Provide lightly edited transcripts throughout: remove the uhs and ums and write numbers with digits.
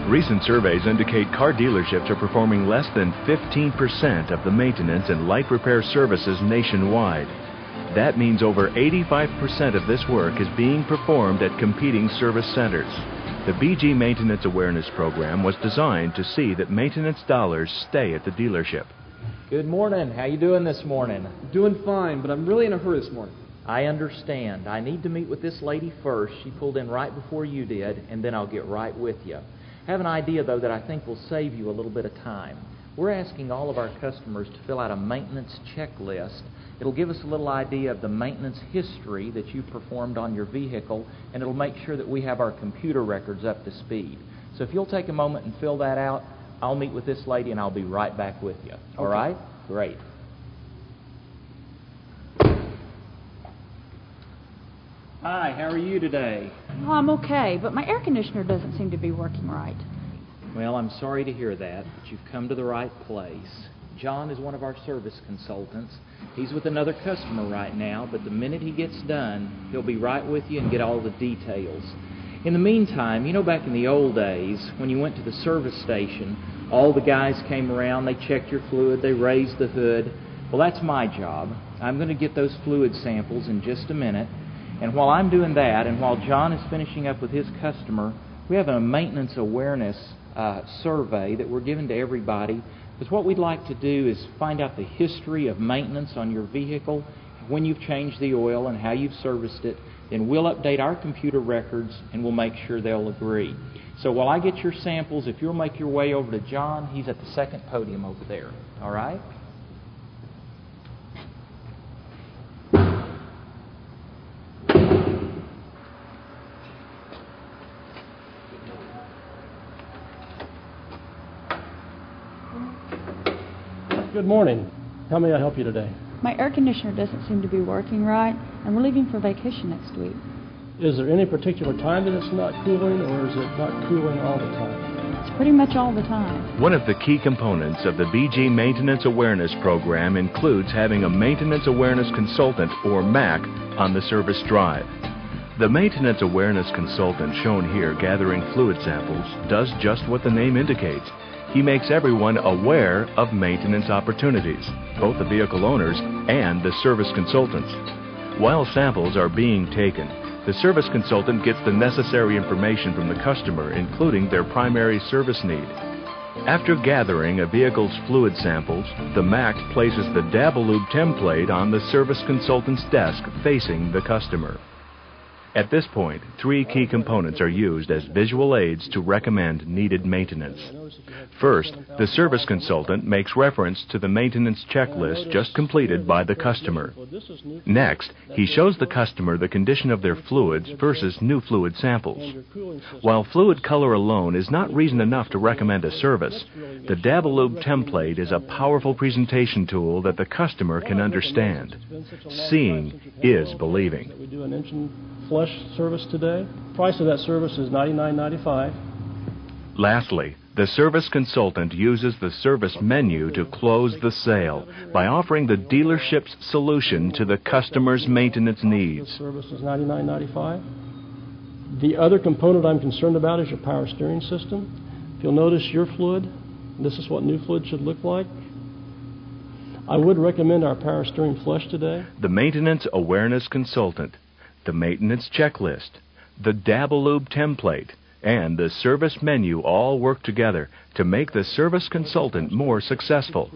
Recent surveys indicate car dealerships are performing less than 15% of the maintenance and light repair services nationwide. That means over 85% of this work is being performed at competing service centers. The BG Maintenance Awareness Program was designed to see that maintenance dollars stay at the dealership. Good morning. How you doing this morning? Doing fine, but I'm really in a hurry this morning. I understand. I need to meet with this lady first. She pulled in right before you did, and then I'll get right with you. I have an idea, though, that I think will save you a little bit of time. We're asking all of our customers to fill out a maintenance checklist. It'll give us a little idea of the maintenance history that you performed on your vehicle, and it'll make sure that we have our computer records up to speed. So if you'll take a moment and fill that out, I'll meet with this lady, and I'll be right back with you. All right? Great. Hi, how are you today? Oh, I'm okay, but my air conditioner doesn't seem to be working right. Well, I'm sorry to hear that, but you've come to the right place. John is one of our service consultants. He's with another customer right now, but the minute he gets done, he'll be right with you and get all the details. In the meantime, you know, back in the old days, when you went to the service station, all the guys came around, they checked your fluid, they raised the hood. Well, that's my job. I'm going to get those fluid samples in just a minute. And while I'm doing that, and while John is finishing up with his customer, we have a maintenance awareness survey that we're giving to everybody. Because what we'd like to do is find out the history of maintenance on your vehicle, when you've changed the oil and how you've serviced it. Then we'll update our computer records and we'll make sure they'll agree. So while I get your samples, if you'll make your way over to John, he's at the second podium over there. All right? Good morning. How may I help you today? My air conditioner doesn't seem to be working right, and we're leaving for vacation next week. Is there any particular time that it's not cooling, or is it not cooling all the time? It's pretty much all the time. One of the key components of the BG Maintenance Awareness Program includes having a Maintenance Awareness Consultant, or M.A.P, on the service drive. The Maintenance Awareness Consultant shown here gathering fluid samples does just what the name indicates. He makes everyone aware of maintenance opportunities, both the vehicle owners and the service consultants. While samples are being taken, the service consultant gets the necessary information from the customer, including their primary service need. After gathering a vehicle's fluid samples, the M.A.P places the Dabalube template on the service consultant's desk facing the customer. At this point, three key components are used as visual aids to recommend needed maintenance. First, the service consultant makes reference to the maintenance checklist just completed by the customer. Next, he shows the customer the condition of their fluids versus new fluid samples. While fluid color alone is not reason enough to recommend a service, the Dabalube template is a powerful presentation tool that the customer can understand. Seeing is believing. We do an engine flush service today. Price of that service is $99.95. Lastly, the service consultant uses the service menu to close the sale by offering the dealership's solution to the customer's maintenance needs. The service is $99.95. The other component I'm concerned about is your power steering system. If you'll notice your fluid, this is what new fluid should look like. I would recommend our power steering flush today. The Maintenance Awareness Consultant, the maintenance checklist, the Dabalube template, and the service menu all work together to make the service consultant more successful.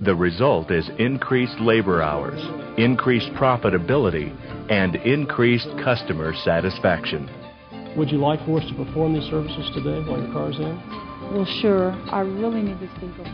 The result is increased labor hours, increased profitability, and increased customer satisfaction. Would you like for us to perform these services today while your car's in? Well, sure. I really need this vehicle.